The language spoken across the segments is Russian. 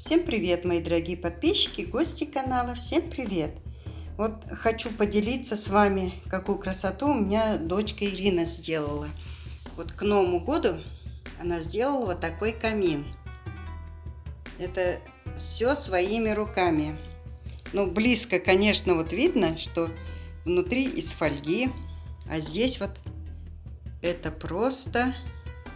Всем привет, мои дорогие подписчики, гости канала, всем привет! Вот хочу поделиться с вами, какую красоту у меня дочка Ирина сделала. Вот к Новому году она сделала вот такой камин. Это все своими руками. Ну, близко, конечно, вот видно, что внутри из фольги, а здесь вот это просто...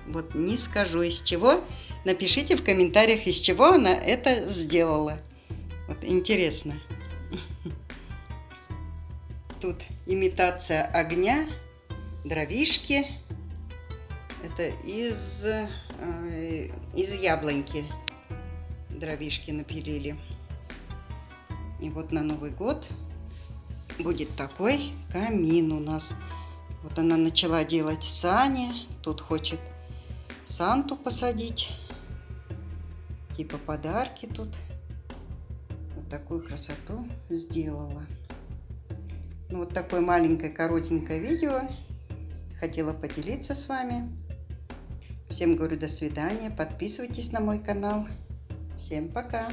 Вот не скажу из чего. Напишите в комментариях, из чего она это сделала. Вот интересно. Тут имитация огня, дровишки. Это из яблоньки дровишки напилили. И вот на Новый год будет такой камин у нас. Вот она начала делать сани. Тут хочет Санту посадить, типа подарки тут. Вот такую красоту сделала. Ну, вот такое маленькое коротенькое видео хотела поделиться с вами. Всем говорю до свидания, подписывайтесь на мой канал. Всем пока!